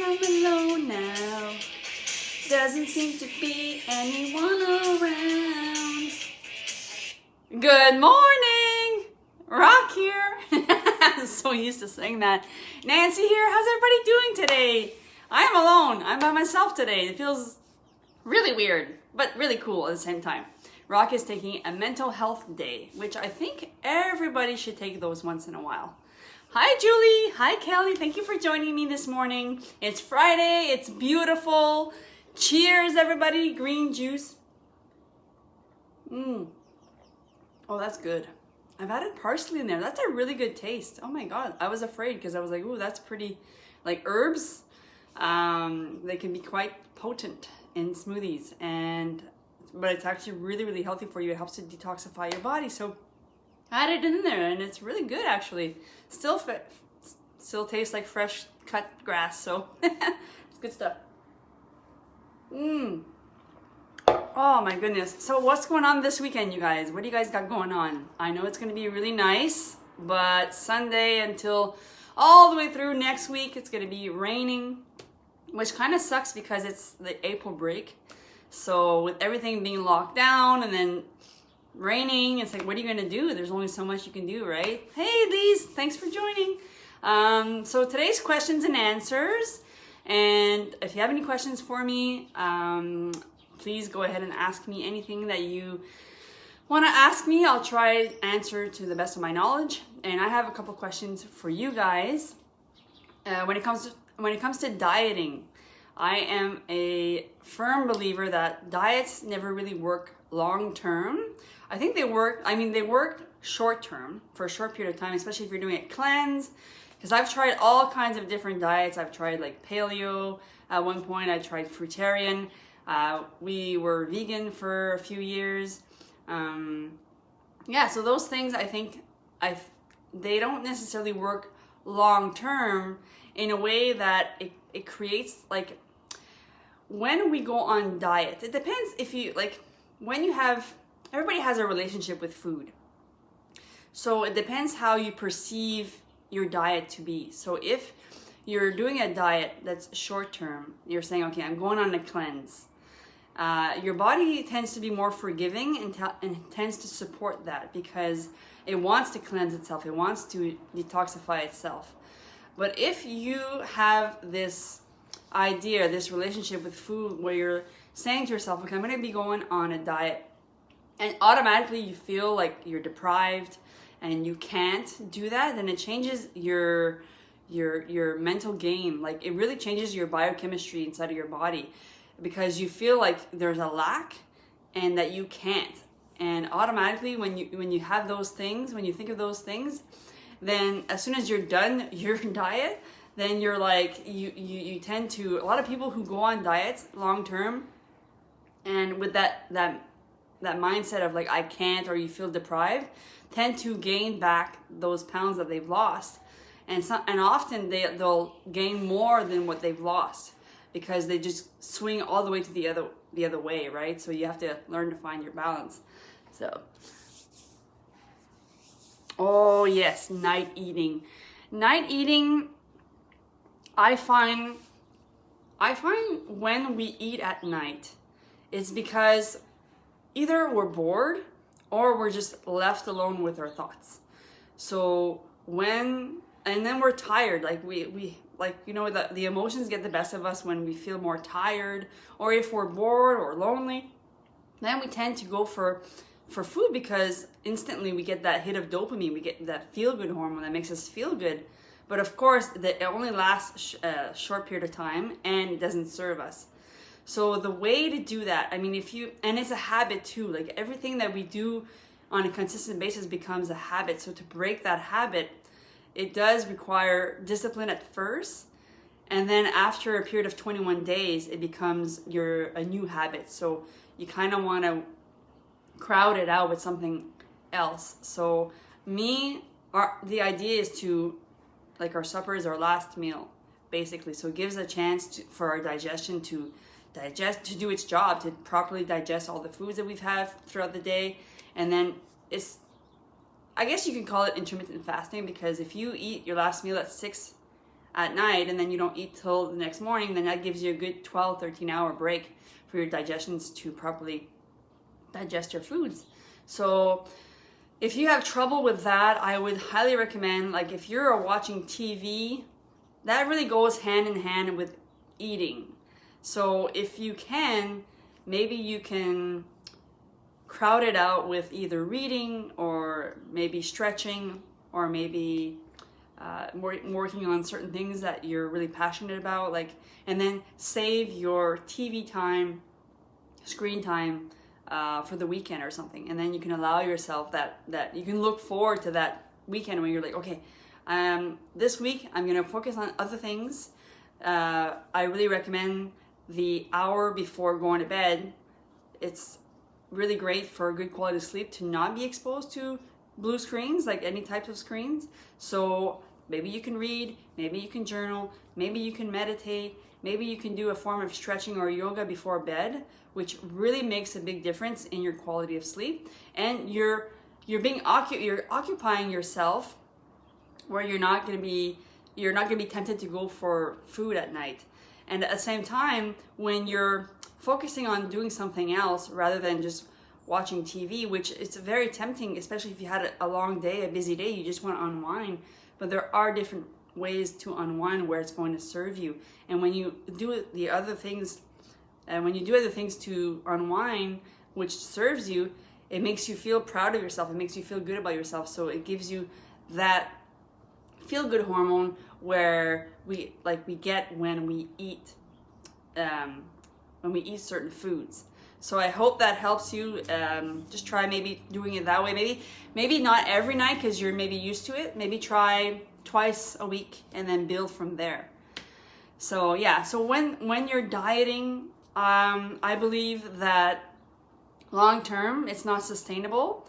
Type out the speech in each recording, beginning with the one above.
I'm alone now. Doesn't seem to be anyone around. Good morning! Rock here. I'm so used to saying that. Nancy here. How's everybody doing today? I'm alone. I'm by myself today. It feels really weird, but really cool at the same time. Rock is taking a mental health day, which I think everybody should take those once in a while. Hi Julie, hi Kelly, thank you for joining me this morning. It's Friday, it's beautiful. Cheers everybody, green juice. Oh, that's good. I've added parsley in there. That's a really good taste. Oh my God, I was afraid because I was like, ooh, that's pretty, like herbs. They can be quite potent in smoothies, but it's actually really, really healthy for you. It helps to detoxify your body. So add it in there and it's really good actually. Still tastes like fresh cut grass, so it's good stuff. Oh my goodness. So what's going on this weekend, you guys? What do you guys got going on? I know it's going to be really nice, but Sunday until all the way through next week, it's going to be raining, which kind of sucks because it's the April break. So with everything being locked down and then raining, it's like, what are you gonna do? There's only so much you can do, right? Hey Lise, thanks for joining. So today's questions and answers, and if you have any questions for me, please go ahead and ask me anything that you want to ask me. I'll try to answer to the best of my knowledge. And I have a couple questions for you guys. When it comes to dieting, I am a firm believer that diets never really work long term. I think they work short term for a short period of time, especially if you're doing a cleanse. Because I've tried all kinds of different diets. I've tried like paleo at one point. I tried fruitarian. We were vegan for a few years. So those things I think they don't necessarily work long term in a way that it creates like when we go on diet. It depends if you like when you have. Everybody has a relationship with food. So it depends how you perceive your diet to be. So if you're doing a diet that's short term, you're saying, okay, I'm going on a cleanse. Your body tends to be more forgiving and tends to support that because it wants to cleanse itself. It wants to detoxify itself. But if you have this idea, this relationship with food where you're saying to yourself, okay, I'm going to be going on a diet, and automatically you feel like you're deprived and you can't do that, then it changes your mental game. Like it really changes your biochemistry inside of your body because you feel like there's a lack and that you can't. And automatically when you have those things, when you think of those things, then as soon as you're done your diet, then you're like, you tend to, a lot of people who go on diets long term and with that mindset of like I can't, or you feel deprived, tend to gain back those pounds that they've lost, and often they'll gain more than what they've lost because they just swing all the way to the other way, right? So you have to learn to find your balance. So, oh yes, night eating. I find when we eat at night, it's because either we're bored or we're just left alone with our thoughts. So and then we're tired, like we like, you know, the emotions get the best of us when we feel more tired, or if we're bored or lonely, then we tend to go for food because instantly we get that hit of dopamine, we get that feel-good hormone that makes us feel good. But of course, it only lasts a short period of time and it doesn't serve us. So the way to do that, I mean, and it's a habit too, like everything that we do on a consistent basis becomes a habit. So to break that habit, it does require discipline at first. And then after a period of 21 days, it becomes a new habit. So you kind of want to crowd it out with something else. So the idea is to, like our supper is our last meal, basically. So it gives a chance for our digestion to do its job, to properly digest all the foods that we've had throughout the day. And then I guess you can call it intermittent fasting, because if you eat your last meal at 6 at night and then you don't eat till the next morning, then that gives you a good 12, 13-hour break for your digestions to properly digest your foods. So if you have trouble with that, I would highly recommend, like if you're watching TV, that really goes hand in hand with eating. So if you can, maybe you can crowd it out with either reading or maybe stretching or maybe working on certain things that you're really passionate about, like, and then save your TV time, screen time for the weekend or something, and then you can allow yourself that you can look forward to that weekend when you're like, okay, this week I'm gonna focus on other things. I really recommend the hour before going to bed. It's really great for a good quality of sleep to not be exposed to blue screens, like any types of screens. So maybe you can read, maybe you can journal, maybe you can meditate, maybe you can do a form of stretching or yoga before bed, which really makes a big difference in your quality of sleep. And you're occupying yourself where you're not going to be tempted to go for food at night. And at the same time, when you're focusing on doing something else rather than just watching TV, which it's very tempting, especially if you had a long day, a busy day, you just want to unwind. But there are different ways to unwind where it's going to serve you. And when you do the other things, to unwind, which serves you, it makes you feel proud of yourself. It makes you feel good about yourself. So it gives you that feel-good hormone where we get when we eat certain foods. So I hope that helps you. Just try maybe doing it that way. Maybe not every night because you're maybe used to it. Maybe try twice a week and then build from there. So yeah, so when you're dieting, I believe that long term it's not sustainable.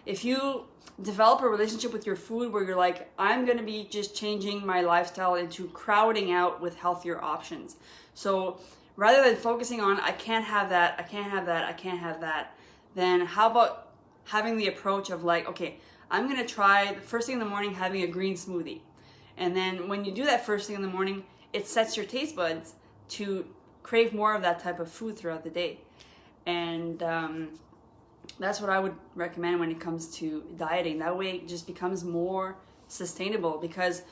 If you develop a relationship with your food where you're like, I'm gonna be just changing my lifestyle into crowding out with healthier options. So rather than focusing on, I can't have that, I can't have that, I can't have that, then how about having the approach of like, okay, I'm gonna try the first thing in the morning having a green smoothie. And then when you do that first thing in the morning, it sets your taste buds to crave more of that type of food throughout the day. And that's what I would recommend when it comes to dieting. That way it just becomes more sustainable, because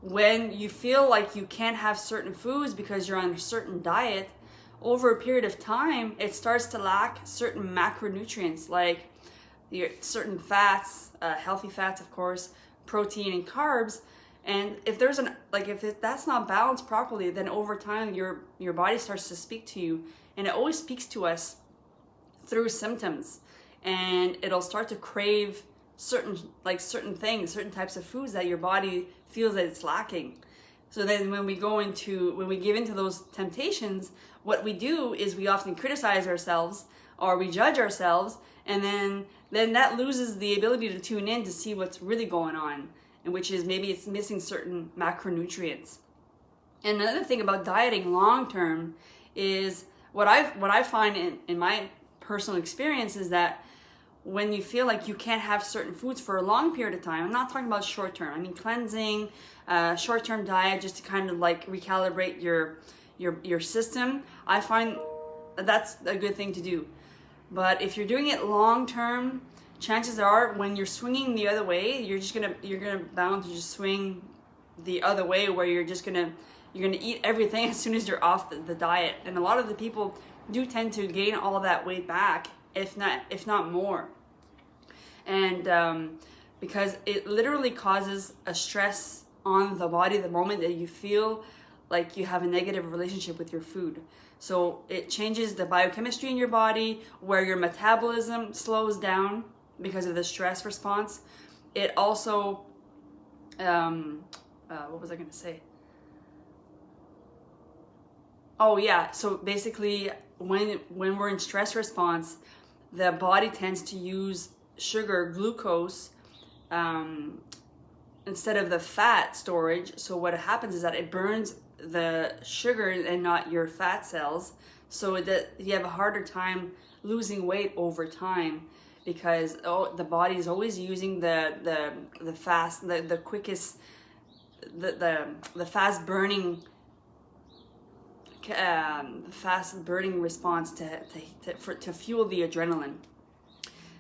when you feel like you can't have certain foods because you're on a certain diet, over a period of time, it starts to lack certain macronutrients, like certain fats, healthy fats, of course, protein and carbs. And if that's not balanced properly, then over time your body starts to speak to you, and it always speaks to us through symptoms, and it'll start to crave certain things, certain types of foods that your body feels that it's lacking. So then when we give into those temptations, what we do is we often criticize ourselves or we judge ourselves, and then that loses the ability to tune in to see what's really going on, and which is maybe it's missing certain macronutrients. And another thing about dieting long term is what I find in my personal experience is that when you feel like you can't have certain foods for a long period of time, I'm not talking about short term, I mean cleansing, short term diet, just to kind of like recalibrate your system, I find that's a good thing to do. But if you're doing it long term, chances are when you're swinging the other way, you're gonna bound to just swing the other way, where you're gonna eat everything as soon as you're off the diet. And a lot of the people do tend to gain all that weight back, if not more. And because it literally causes a stress on the body the moment that you feel like you have a negative relationship with your food. So it changes the biochemistry in your body, where your metabolism slows down because of the stress response. It also, what was I going to say? Oh yeah, so basically when we're in stress response, the body tends to use sugar, glucose, instead of the fat storage. So what happens is that it burns the sugar and not your fat cells, so that you have a harder time losing weight over time, because the body is always using the quickest the fast burning response to fuel the adrenaline.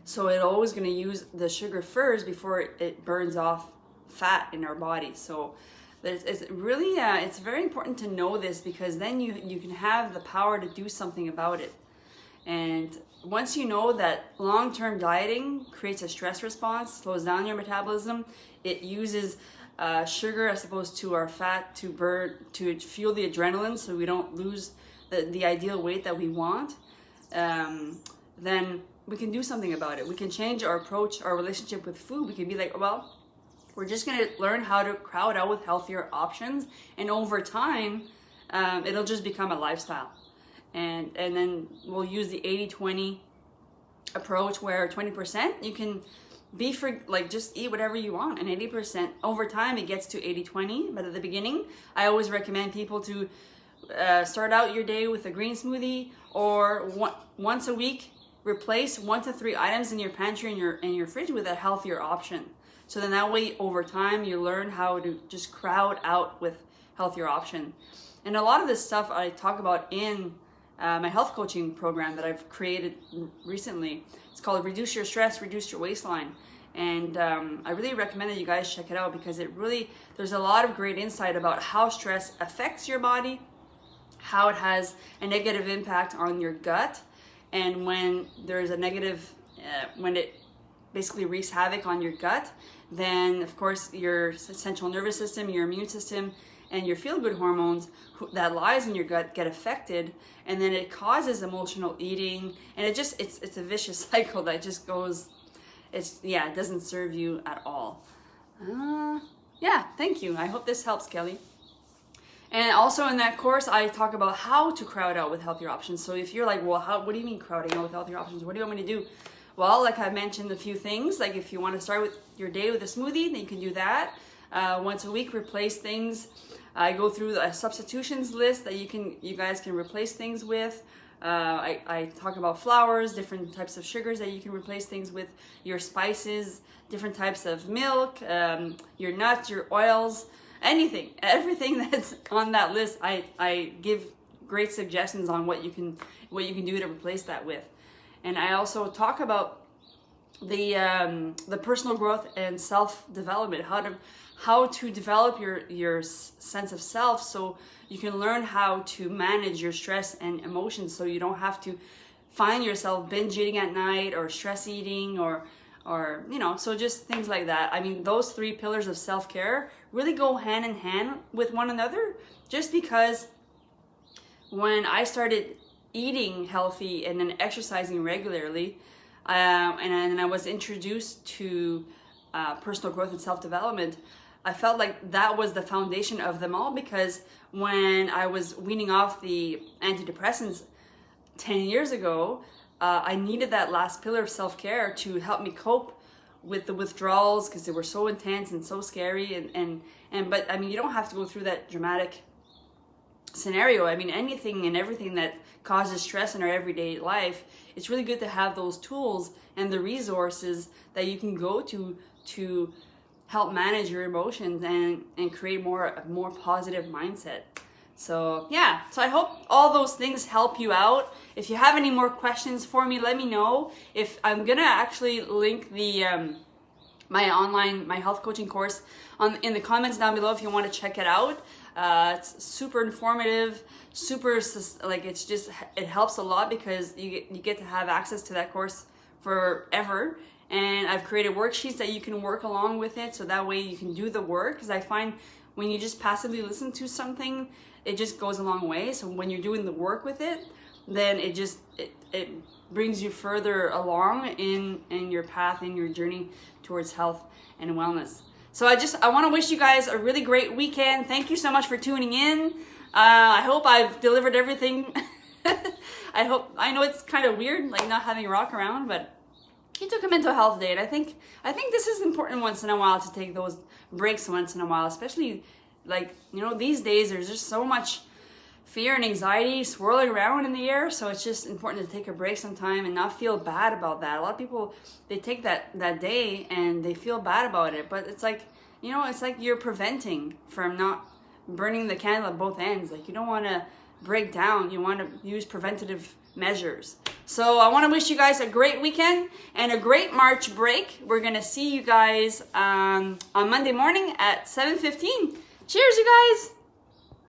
So it's always going to use the sugar first before it burns off fat in our body. So it's really it's very important to know this, because then you can have the power to do something about it. And once you know that long-term dieting creates a stress response, slows down your metabolism, it uses sugar as opposed to our fat to fuel the adrenaline, so we don't lose the ideal weight that we want, then we can do something about it. We can change our approach, our relationship with food. We can be like, well, we're just going to learn how to crowd out with healthier options, and over time, it'll just become a lifestyle. And then we'll use the 80-20 approach, where 20% you can be for, like, just eat whatever you want, and 80% over time it gets to 80-20. But at the beginning, I always recommend people to start out your day with a green smoothie, or once a week replace 1 to 3 items in your pantry and in your fridge with a healthier option. So then that way, over time, you learn how to just crowd out with healthier option. And a lot of this stuff I talk about in my health coaching program that I've created recently. It's called Reduce Your Stress, Reduce Your Waistline. And I really recommend that you guys check it out, because there's a lot of great insight about how stress affects your body, how it has a negative impact on your gut, and when there's a negative, when it basically wreaks havoc on your gut, then of course your central nervous system, your immune system, and your feel-good hormones that lies in your gut get affected, and then it causes emotional eating, and it's a vicious cycle that just goes, it doesn't serve you at all. Thank you. I hope this helps, Kelly. And also in that course, I talk about how to crowd out with healthier options. So if you're like, well, what do you mean crowding out with healthier options? What do you want me to do? Well, like I mentioned a few things, like if you want to start with your day with a smoothie, then you can do that. Once a week, replace things. I go through a substitutions list that you guys can replace things with. I talk about flours, different types of sugars that you can replace things with, your spices, different types of milk, your nuts, your oils, everything that's on that list. I give great suggestions on what you can do to replace that with. And I also talk about the personal growth and self-development, how to develop your sense of self, so you can learn how to manage your stress and emotions, so you don't have to find yourself binge eating at night or stress eating or so just things like that. I mean, those 3 pillars of self-care really go hand in hand with one another, just because when I started eating healthy and then exercising regularly, and I was introduced to personal growth and self-development, I felt like that was the foundation of them all, because when I was weaning off the antidepressants 10 years ago, I needed that last pillar of self-care to help me cope with the withdrawals, because they were so intense and so scary. But I mean, you don't have to go through that dramatic scenario. I mean, anything and everything that causes stress in our everyday life, it's really good to have those tools and the resources that you can go to help manage your emotions and create a more positive mindset. So I hope all those things help you out. If you have any more questions for me, let me know. If I'm gonna actually link the my health coaching course in the comments down below if you want to check it out. It's super informative, it helps a lot, because you get to have access to that course forever. And I've created worksheets that you can work along with it, so that way you can do the work, because I find when you just passively listen to something, it just goes a long way. So when you're doing the work with it, then it brings you further along in your path, in your journey towards health and wellness. So I want to wish you guys a really great weekend. Thank you so much for tuning in. I hope I've delivered everything. I know it's kind of weird, like not having Rock around, but he took a mental health day, and I think this is important once in a while to take those breaks once in a while, especially these days there's just so much fear and anxiety swirling around in the air, so it's just important to take a break sometime and not feel bad about that. A lot of people, they take that day and they feel bad about it, but it's like, you know, it's like you're preventing from not burning the candle at both ends. Like, you don't want to break down. You want to use preventative measures. So I want to wish you guys a great weekend and a great March break. We're going to see you guys on Monday morning at 7:15. Cheers, you guys.